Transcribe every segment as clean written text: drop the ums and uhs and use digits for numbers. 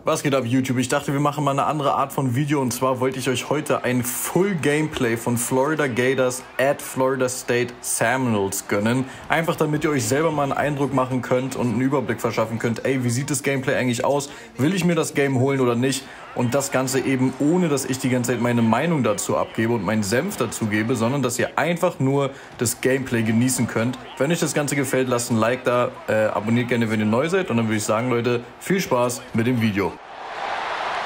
Was geht ab, YouTube? Ich dachte, wir machen mal eine andere Art von Video, und zwar wollte ich euch heute ein Full Gameplay von Florida Gators at Florida State Seminoles gönnen. Einfach damit ihr euch selber mal einen Eindruck machen könnt und einen Überblick verschaffen könnt, ey, wie sieht das Gameplay eigentlich aus? Will ich mir das Game holen oder nicht? Und das Ganze eben ohne, dass ich die ganze Zeit meine Meinung dazu abgebe und meinen Senf dazu gebe, sondern dass ihr einfach nur das Gameplay genießen könnt. Wenn euch das Ganze gefällt, lasst ein Like da, abonniert gerne, wenn ihr neu seid, und dann würde ich sagen, Leute, viel Spaß mit dem Video.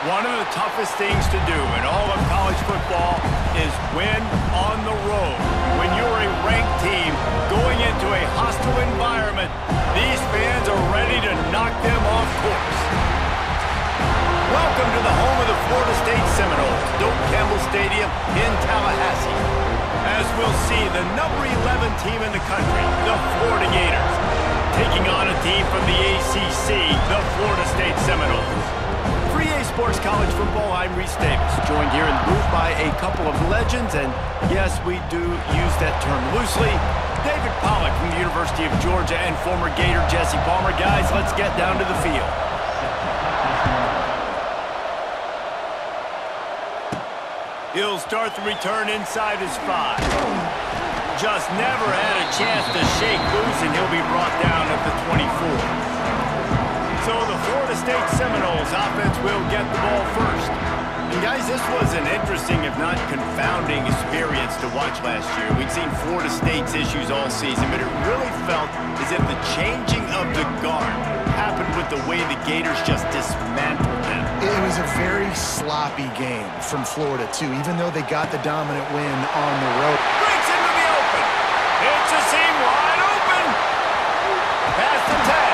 One of the toughest things to do in all of college football is win on the road. When you're a ranked team going into a hostile environment, these fans are ready to knock them off course. Welcome to the home of the Florida State Seminoles, Doak Campbell Stadium in Tallahassee. As we'll see, the number 11 team in the country, the Florida Gators, taking on a team from the ACC, the Florida State Seminoles. For EA Sports College Football, I'm Reese Davis, joined here in the booth by a couple of legends, and yes, we do use that term loosely. David Pollack from the University of Georgia and former Gator Jesse Palmer. Guys, let's get down to the field. He'll start the return inside his 5. Just never had a chance to shake loose, and he'll be brought down at the 24. So the Florida State Seminoles offense will get the ball first. And guys, this was an interesting, if not confounding, experience to watch last year. We'd seen Florida State's issues all season, but it really felt as if the changing of the guard happened with the way the Gators just dismantled them. It was a very sloppy game from Florida, too, even though they got the dominant win on the road. Breaks into the open. It's a seam wide open. Past the 10.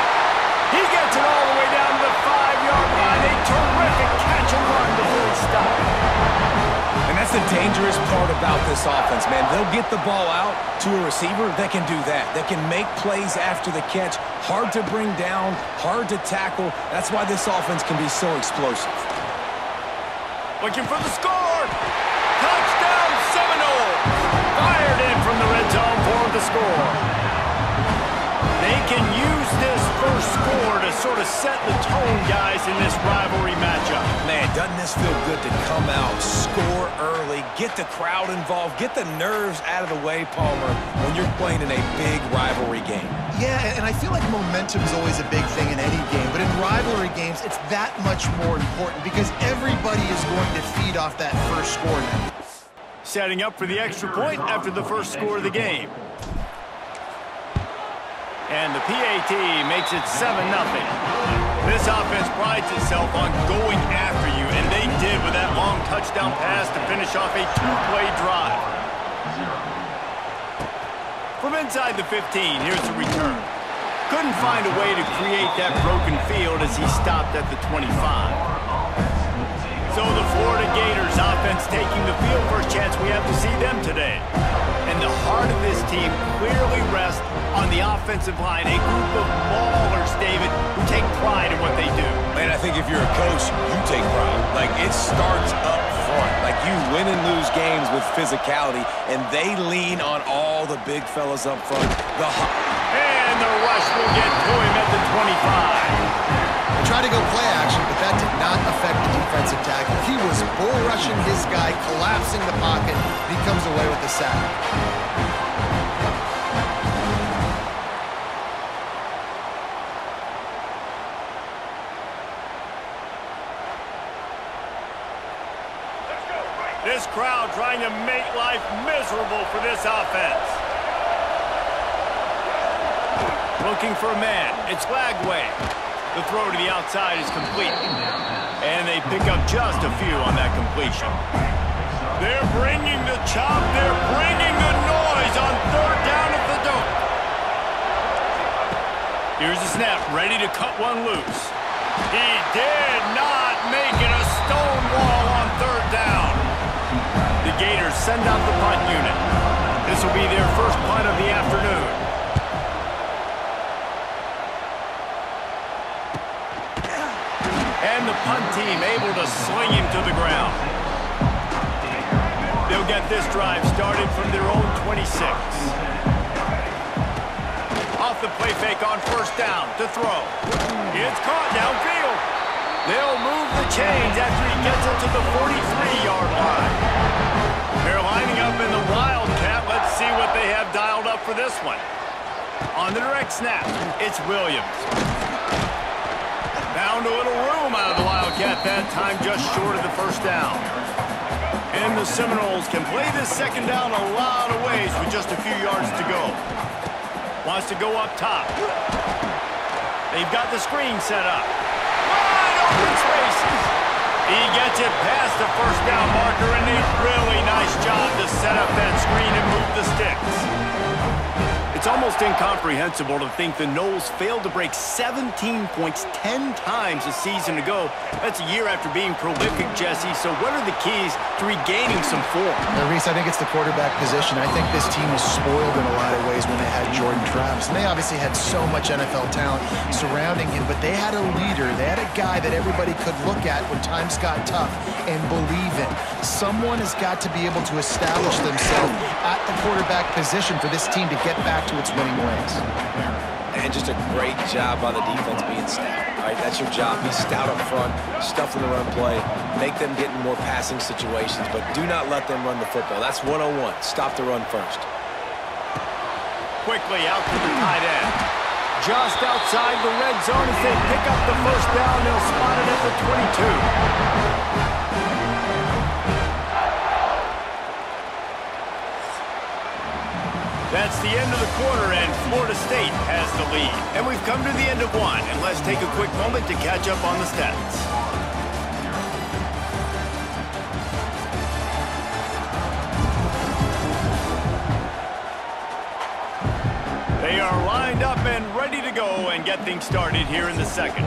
He gets it all the way down to the 5-yard line. A terrific catch and run before he stopped. And that's the dangerous part about this offense, man. They'll get the ball out to a receiver that can do that. That can make plays after the catch. Hard to bring down, hard to tackle. That's why this offense can be so explosive. Looking for the score. Touchdown Seminoles. Fired in from the red zone for the score. They can use this first score to sort of set the tone, guys, in this rivalry matchup. Man, doesn't this feel good to come out, score early, get the crowd involved, get the nerves out of the way, Palmer, when you're playing in a big rivalry game? Yeah, and I feel like momentum is always a big thing in any game, but in rivalry games, it's that much more important because everybody is going to feed off that first score now. Setting up for the extra point after the first score of the game. And the PAT makes it 7-0. This offense prides itself on going after you, and they did with that long touchdown pass to finish off a 2-play drive. From inside the 15, here's the return. Couldn't find a way to create that broken field as he stopped at the 25. So the Florida Gators offense taking the field. First chance we have to see them today. And the heart of this team clearly rests on the offensive line, a group of maulers, David, who take pride in what they do. Man, I think if you're a coach, you take pride. Like, it starts up front. Like, you win and lose games with physicality, and they lean on all the big fellas up front. And the rush will get to him at the 25. They tried to go play action, but that did not affect the defensive tackle. He was bull rushing his guy, collapsing the pocket, and he comes away with the sack. This crowd trying to make life miserable for this offense. Looking for a man. It's Lagway. The throw to the outside is complete. And they pick up just a few on that completion. They're bringing the chop. They're bringing the noise on third down at the Doak. Here's the snap. Ready to cut one loose. He did not make it a stone wall on third down. The Gators send out the punt unit. This will be their first punt of the afternoon. And the punt team able to sling him to the ground. They'll get this drive started from their own 26. Off the play fake on first down to throw. It's caught downfield. They'll move chains after he gets it to the 43-yard line. They're lining up in the Wildcat. Let's see what they have dialed up for this one. On the direct snap, it's Williams. Found a little room out of the Wildcat that time, just short of the first down. And the Seminoles can play this second down a lot of ways with just a few yards to go. Wants to go up top. They've got the screen set up. Wide open spaces. He gets it past the first down marker, and a really nice job to set up that screen and move the sticks. It's almost incomprehensible to think the Noles failed to break 17 points 10 times a season ago. That's a year after being prolific, Jesse. So what are the keys to regaining some form? Reese, I think it's the quarterback position. I think this team was spoiled in a lot of ways when they had Jordan Travis. And they obviously had so much NFL talent surrounding him, but they had a leader. They had a guy that everybody could look at when times got tough and believe in. Someone has got to be able to establish themselves at the quarterback position for this team to get back to its winning ways. And just a great job by the defense being stout. All right, that's your job. Be stout up front, stuff in the run play, make them get in more passing situations, but do not let them run the football. That's 101. Stop the run first. Quickly out to the tight end. Just outside the red zone as they pick up the first down. They'll spot it at the 22. That's the end of the quarter, and Florida State has the lead. And we've come to the end of one, and let's take a quick moment to catch up on the stats. They are lined up and ready to go and get things started here in the second.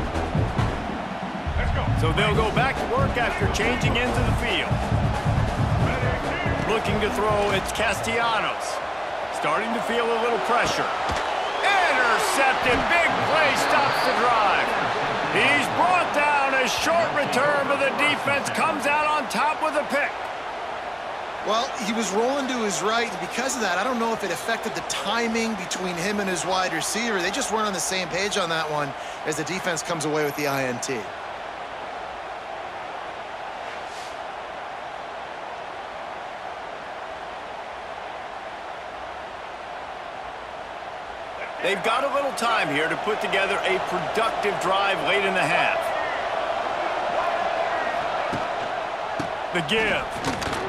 So they'll go back to work after changing into the field. Looking to throw, it's Castellanos. Starting to feel a little pressure. Intercepted. Big play stops the drive. He's brought down. A short return, but the defense comes out on top with a pick. Well, he was rolling to his right, and because of that, I don't know if it affected the timing between him and his wide receiver. They just weren't on the same page on that one as the defense comes away with the INT. They've got a little time here to put together a productive drive late in the half. The give.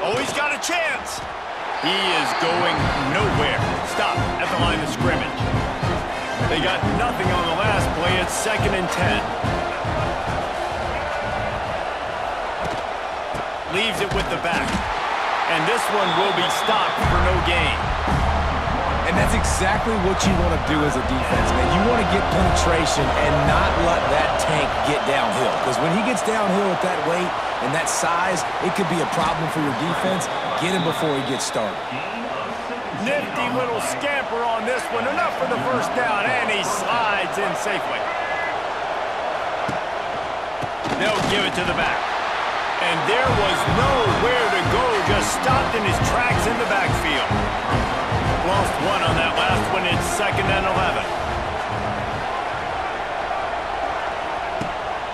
Oh, he's got a chance. He is going nowhere. Stop at the line of scrimmage. They got nothing on the last play. It's 2nd and 10. Leaves it with the back. And this one will be stopped for no gain. And that's exactly what you want to do as a defense, man. You want to get penetration and not let that tank get downhill. Because when he gets downhill at that weight and that size, it could be a problem for your defense. Get him before he gets started. Nifty little scamper on this one. Enough for the first down, and he slides in safely. They'll give it to the back. And there was nowhere to go. Just stopped in his tracks in the backfield. Lost one on that last one. It's 2nd and 11.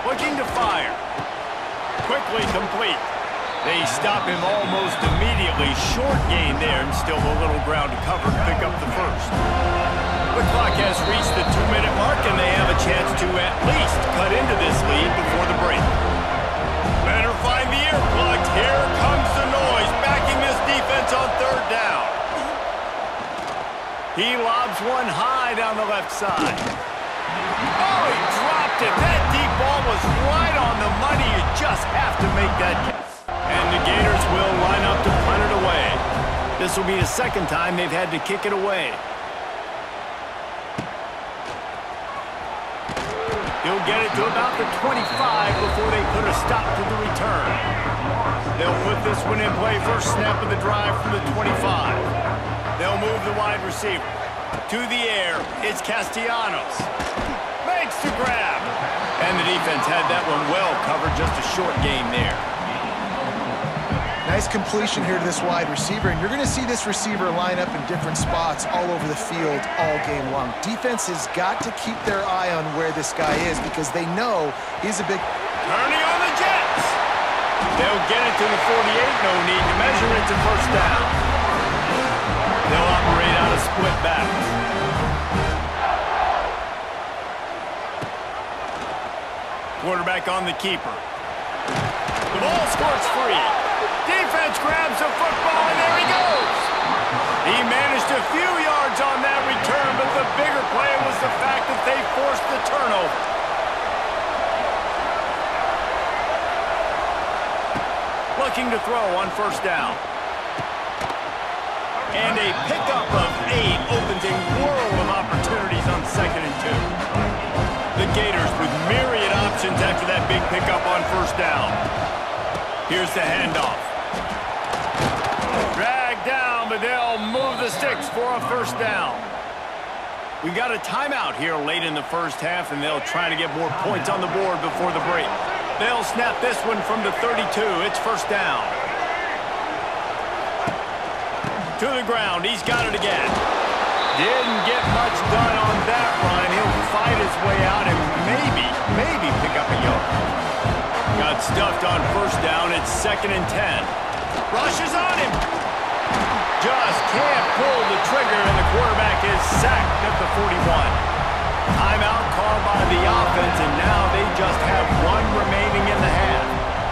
Looking to fire. Quickly complete. They stop him almost immediately. Short gain there, and still a little ground to cover to pick up the first. The clock has reached the 2-minute mark, and they have a chance to at least cut into this lead before the break. Better find the earplugs. Here comes the noise, backing this defense on 3rd down. He lobs one high down the left side. Oh, he dropped it. That deep ball was right on the money. You just have to make that catch. And the Gators will line up to punt it away. This will be the 2nd time they've had to kick it away. He'll get it to about the 25 before they put a stop to the return. They'll put this one in play first snap of the drive from the 25. They'll move the wide receiver. To the air, it's Castellanos. Makes the grab. And the defense had that one well covered, just a short gain there. Nice completion here to this wide receiver, and you're going to see this receiver line up in different spots all over the field all game long. Defense has got to keep their eye on where this guy is because they know he's a big... Turning on the jet. They'll get it to the 48. No need to measure it to first down. They'll operate out of split backs. Quarterback on the keeper. The ball squirts free. Defense grabs the football, and there he goes. He managed a few yards on that return, but the bigger play was the fact that they forced the turnover. Looking to throw on first down. And a pickup of 8 opens a world of opportunities on 2nd and 2. The Gators with myriad options after that big pickup on first down. Here's the handoff. Dragged down, but they'll move the sticks for a first down. We got a timeout here late in the first half, and they'll try to get more points on the board before the break. They'll snap this one from the 32. It's first down. To the ground. He's got it again. Didn't get much done on that run. He'll fight his way out and maybe pick up a yard. Got stuffed on first down. It's 2nd and 10. Rushes on him. Just can't pull the trigger, and the quarterback is sacked at the 41. Timeout called by the offense, and now they just have one remaining in the half.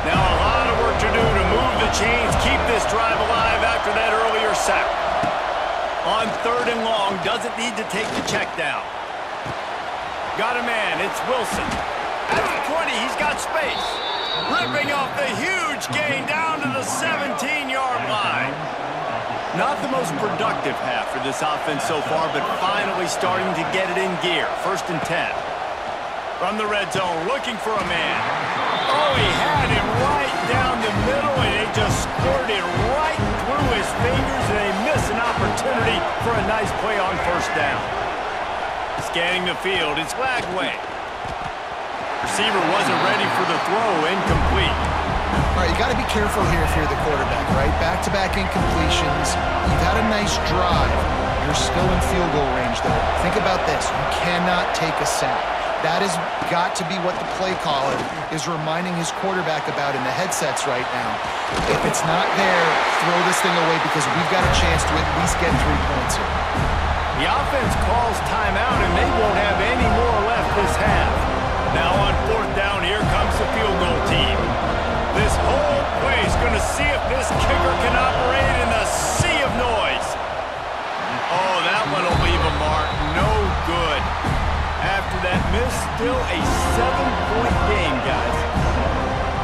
Now a lot of work to do to move the chains, keep this drive alive after that earlier sack. On 3rd and long, doesn't need to take the check down. Got a man, it's Wilson. At the 20, he's got space. Ripping off the huge gain down to the 17-yard line. Not the most productive half for this offense so far, but finally starting to get it in gear. 1st and 10. From the red zone, looking for a man. Oh, he had him right down the middle, and it just squirted right through his fingers, and they miss an opportunity for a nice play on first down. Scanning the field, it's Lagway. Receiver wasn't ready for the throw, incomplete. All right, you got to be careful here if you're the quarterback, right? Back-to-back incompletions. You've had a nice drive. You're still in field goal range, though. Think about this. You cannot take a sack. That has got to be what the play caller is reminding his quarterback about in the headsets right now. If it's not there, throw this thing away because we've got a chance to at least get 3 points here. The offense calls timeout, and they won't have any more left this half. Now on 4th down, here comes the field goal team. This whole play is going to see if this kicker can operate in the sea of noise. Oh, that one will leave a mark. No good. After that miss, still a 7-point game, guys.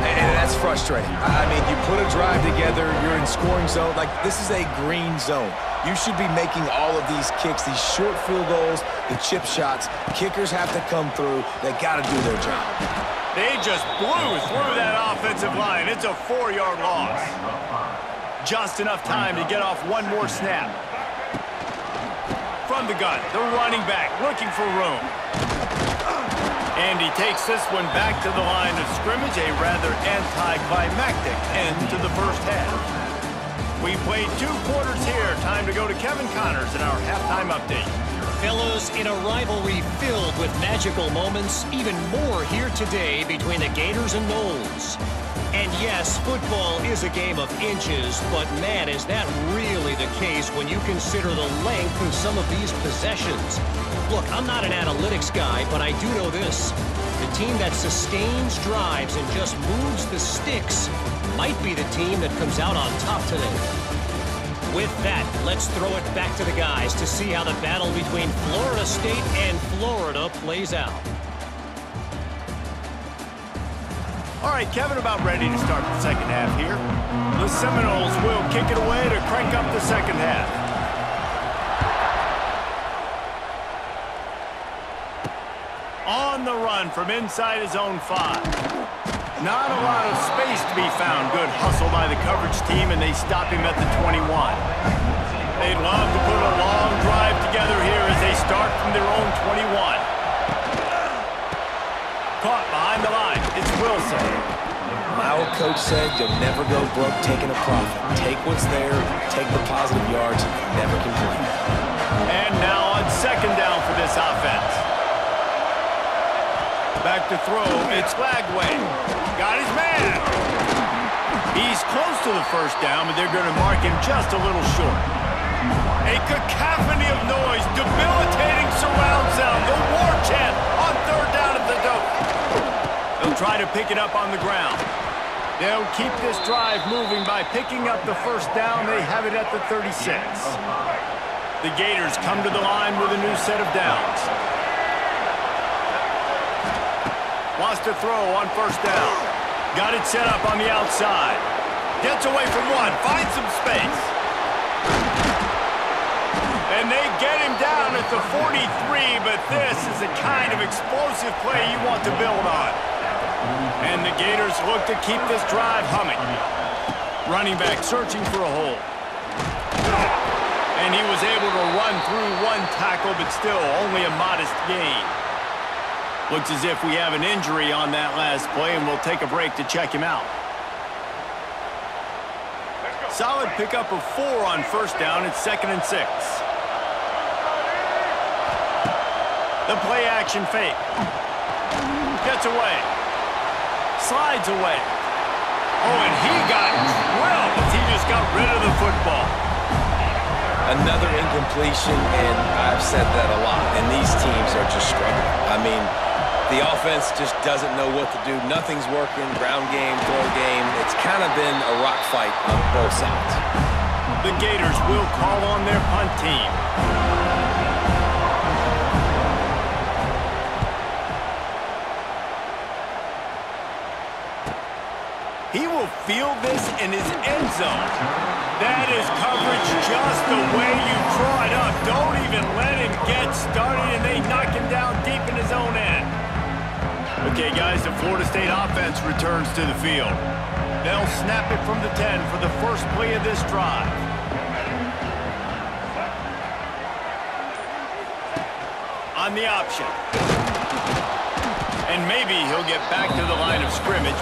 And that's frustrating. I mean, you put a drive together, you're in scoring zone. Like, this is a green zone. You should be making all of these kicks, these short field goals, the chip shots. Kickers have to come through. They got to do their job. They just blew through that offensive line. It's a 4-yard loss. Just enough time to get off one more snap. From the gun, the running back looking for room. And he takes this one back to the line of scrimmage, a rather anticlimactic end to the first half. We played 2 quarters here. Time to go to Kevin Connors in our halftime update. Fellas, in a rivalry filled with magical moments, even more here today between the Gators and Noles. And yes, football is a game of inches, but man, is that really the case when you consider the length of some of these possessions. Look, I'm not an analytics guy, but I do know this. The team that sustains drives and just moves the sticks might be the team that comes out on top today. With that, let's throw it back to the guys to see how the battle between Florida State and Florida plays out. All right, Kevin, about ready to start the second half here. The Seminoles will kick it away to crank up the second half. On the run from inside his own 5. Not a lot of space to be found. Good hustle by the coverage team, and they stop him at the 21. They'd love to put a long drive together here as they start from their own 21. Caught behind the line. It's Wilson. My old coach said you'll never go broke taking a profit. Take what's there, take the positive yards, never complain. And now on second down for this offense. Back to throw. It's Lagway. Got his man. to the first down, but they're going to mark him just a little short. A cacophony of noise, debilitating surround sound, the war chant on third down at the dope. They'll try to pick it up on the ground. They'll keep this drive moving by picking up the first down. They have it at the 36. The Gators come to the line with a new set of downs. Wants to throw on first down. Got it set up on the outside. Gets away from one, finds some space. And they get him down at the 43, but this is the kind of explosive play you want to build on. And the Gators look to keep this drive humming. Running back searching for a hole. And he was able to run through one tackle, but still only a modest gain. Looks as if we have an injury on that last play, and we'll take a break to check him out. Solid pickup of 4 on first down. It's 2nd and 6. The play action fake. Gets away. Slides away. Oh, and he got drilled as he just got rid of the football. Another incompletion, and I've said that a lot, and these teams are just struggling. I mean, the offense just doesn't know what to do. Nothing's working. Ground game, throw game. It's kind of been a rock fight on both sides. The Gators will call on their punt team. He will field this in his end zone. That is coverage just the way you draw it up. Don't even let him get started, and they knock him down deep in his own end. Okay, guys, the Florida State offense returns to the field. They'll snap it from the 10 for the first play of this drive. On the option. And maybe he'll get back to the line of scrimmage.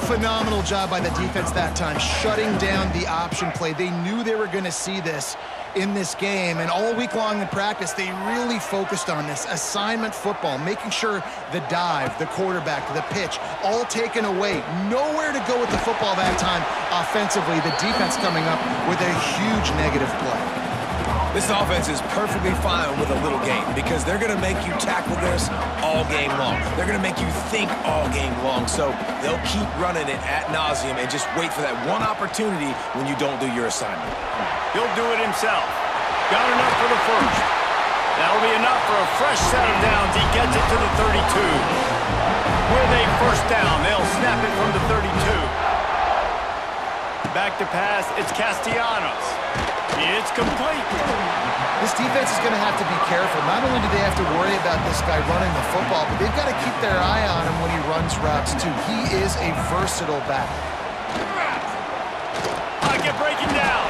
Phenomenal job by the defense that time, shutting down the option play. They knew they were going to see this in this game, and all week long in practice, they really focused on this assignment football, making sure the dive, the quarterback, the pitch, all taken away. Nowhere to go with the football that time offensively. The defense coming up with a huge negative play. This offense is perfectly fine with a little game because they're going to make you tackle this all game long. They're going to make you think all game long. So they'll keep running it ad nauseum and just wait for that one opportunity when you don't do your assignment. He'll do it himself. Got enough for the first. That'll be enough for a fresh set of downs. He gets it to the 32. With a first down, they'll snap it from the 32. Back to pass, it's Castellanos. It's complete. This defense is going to have to be careful. Not only do they have to worry about this guy running the football, but they've got to keep their eye on him when he runs routes, too. He is a versatile back. Pocket breaking down.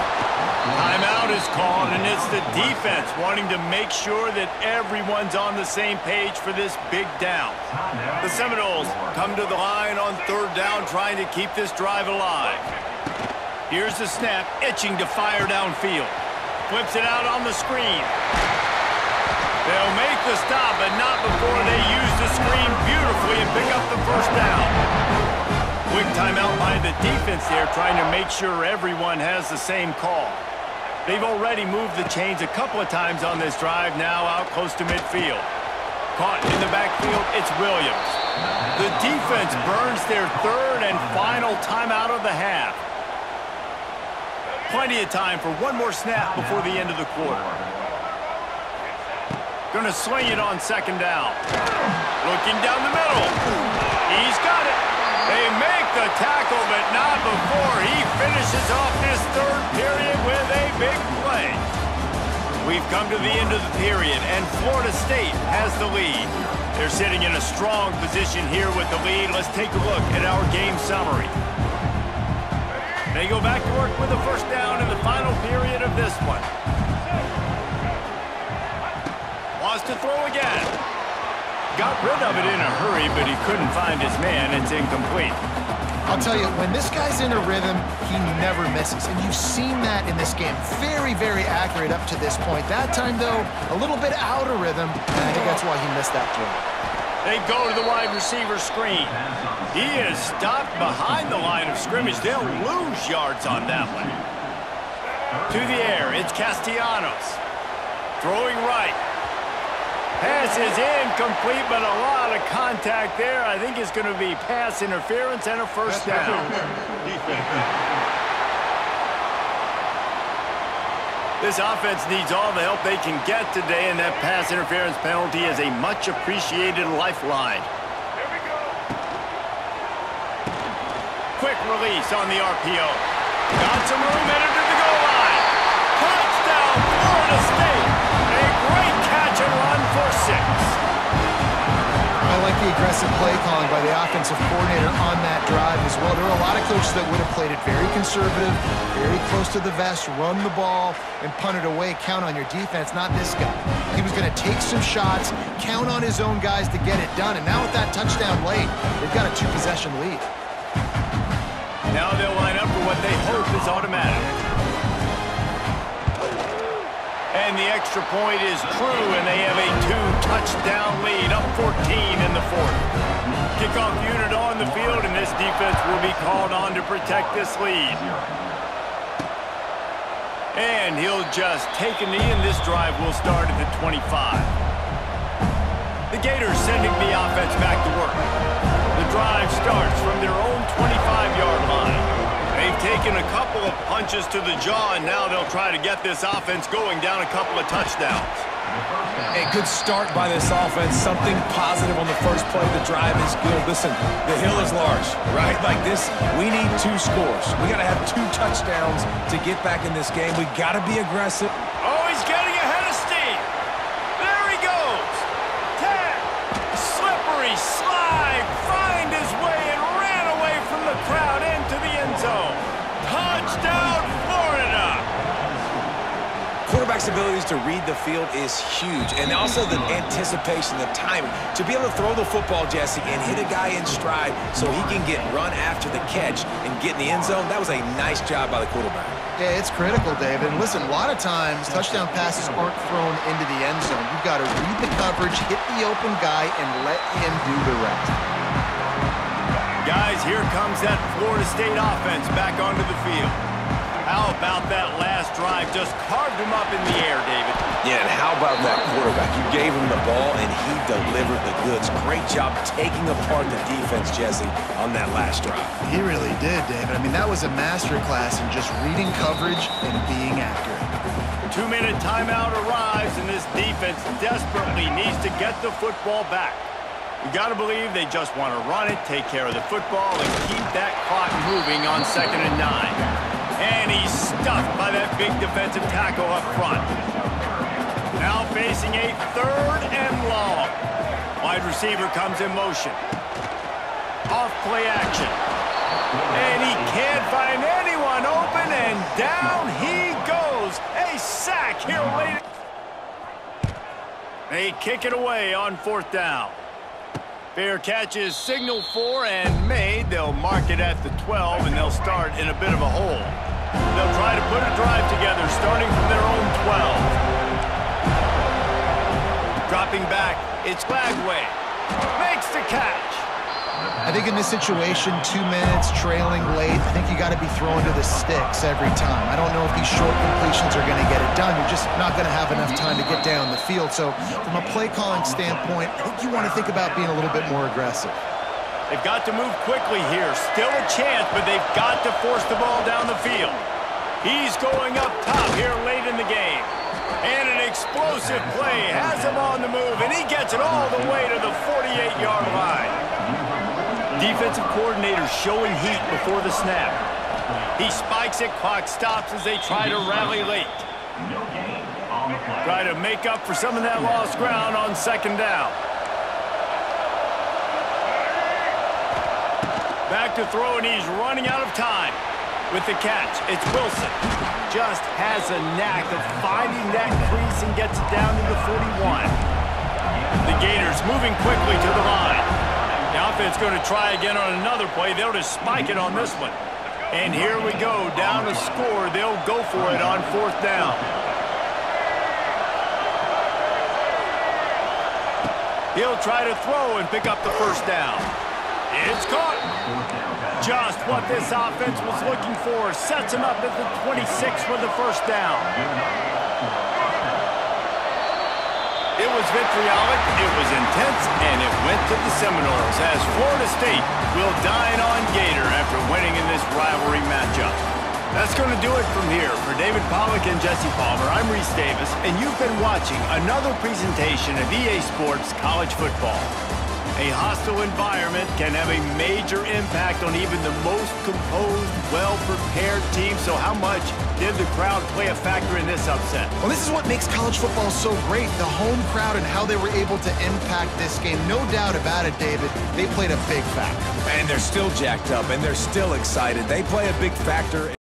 Timeout is called, and it's the defense wanting to make sure that everyone's on the same page for this big down. The Seminoles come to the line on third down, trying to keep this drive alive. Here's the snap, itching to fire downfield. Flips it out on the screen. They'll make the stop, but not before they use the screen beautifully and pick up the first down. Quick timeout by the defense there, trying to make sure everyone has the same call. They've already moved the chains a couple of times on this drive, now out close to midfield. Caught in the backfield, it's Williams. The defense burns their third and final timeout of the half. Plenty of time for one more snap before the end of the quarter. Gonna swing it on second down. Looking down the middle. He's got it. They make the tackle, but not before he finishes off this third period with a big play. We've come to the end of the period, and Florida State has the lead. They're sitting in a strong position here with the lead. Let's take a look at our game summary. They go back to work with the first down in the final period of this one. Wants to throw again. Got rid of it in a hurry, but he couldn't find his man. It's incomplete. I'll tell you, when this guy's in a rhythm, he never misses. And you've seen that in this game. Very, very accurate up to this point. That time, though, a little bit out of rhythm, and I think that's why he missed that throw. They go to the wide receiver screen. He is stopped behind the line of scrimmage. They'll lose yards on that one. To the air, it's Castellanos. Throwing right. Pass is incomplete, but a lot of contact there. I think it's going to be pass interference and a first down. This offense needs all the help they can get today, and that pass interference penalty is a much-appreciated lifeline. Quick release on the RPO. Got some room headed to the goal line. Touchdown, Florida State. A great catch and run for 6. I like the aggressive play calling by the offensive coordinator on that drive as well. There were a lot of coaches that would have played it very conservative, very close to the vest, run the ball, and punt it away. Count on your defense, not this guy. He was going to take some shots, count on his own guys to get it done. And now with that touchdown late, they've got a 2-possession lead. Now they'll line up for what they hope is automatic. And the extra point is true, and they have a 2-touchdown lead, up 14 in the 4th. Kickoff unit on the field, and this defense will be called on to protect this lead. And he'll just take a knee, and this drive will start at the 25. The Gators sending the offense back to work. The drive starts from their own 25-yard line. They've taken a couple of punches to the jaw, and now they'll try to get this offense going down a couple of touchdowns. A good start by this offense. Something positive on the first play. The drive is good. Listen, the hill is large, right? Like this, we need 2 scores. We got to have 2 touchdowns to get back in this game. We got to be aggressive. Oh, he's getting ahead of steam. There he goes. 10. Slippery slide. Find his way and ran away from the crowd into the end zone. Touchdown, Florida. Quarterback's abilities to read the field is huge, and also the anticipation, the timing. To be able to throw the football, Jesse, and hit a guy in stride so he can get run after the catch and get in the end zone, that was a nice job by the quarterback. Yeah, it's critical, David. And listen, a lot of times, touchdown passes aren't thrown into the end zone. You've got to read the coverage, hit the open guy, and let him do the rest. Guys, here comes that Florida State offense back onto the field. How about that last drive? Just carved him up in the air, David. Yeah, and how about that quarterback? You gave him the ball, and he delivered the goods. Great job taking apart the defense, Jesse, on that last drive. He really did, David. I mean, that was a masterclass in just reading coverage and being accurate. 2-minute timeout arrives, and this defense desperately needs to get the football back. You got to believe they just want to run it, take care of the football, and keep that clock moving on 2nd and 9. And he's stuffed by that big defensive tackle up front. Now facing a 3rd and long. Wide receiver comes in motion. Off play action. And he can't find anyone open, and down he goes. A sack here late. They kick it away on 4th down. Fair catch is signaled for and made. They'll mark it at the 12, and they'll start in a bit of a hole. They'll try to put a drive together, starting from their own 12. Dropping back, it's Bagway. Makes the catch. I think in this situation, 2 minutes, trailing late, I think you got to be throwing to the sticks every time. I don't know if these short completions are going to get it done. You're just not going to have enough time to get down the field. So from a play calling standpoint, I think you want to think about being a little bit more aggressive. They've got to move quickly here. Still a chance, but they've got to force the ball down the field. He's going up top here late in the game. And an explosive play has him on the move, and he gets it all the way to the 48-yard line. Defensive coordinator showing heat before the snap. He spikes it, clock stops as they try to rally late. Try to make up for some of that lost ground on 2nd down. Back to throw, and he's running out of time. With the catch, it's Wilson. Just has a knack of finding that crease and gets it down to the 41. The Gators moving quickly to the line. The offense going to try again on another play. They'll just spike it on this one. And here we go, down to score. They'll go for it on 4th down. He'll try to throw and pick up the first down. It's caught. Just what this offense was looking for. Sets him up at the 26 for the first down. It was vitriolic, it was intense, and it went to the Seminoles as Florida State will dine on Gator after winning in this rivalry matchup. That's going to do it from here. For David Pollack and Jesse Palmer, I'm Reese Davis, and you've been watching another presentation of EA Sports College Football. A hostile environment can have a major impact on even the most composed, well-prepared team. So how much did the crowd play a factor in this upset? Well, this is what makes college football so great, the home crowd and how they were able to impact this game. No doubt about it, David, they played a big factor. And they're still jacked up, and they're still excited. They play a big factor.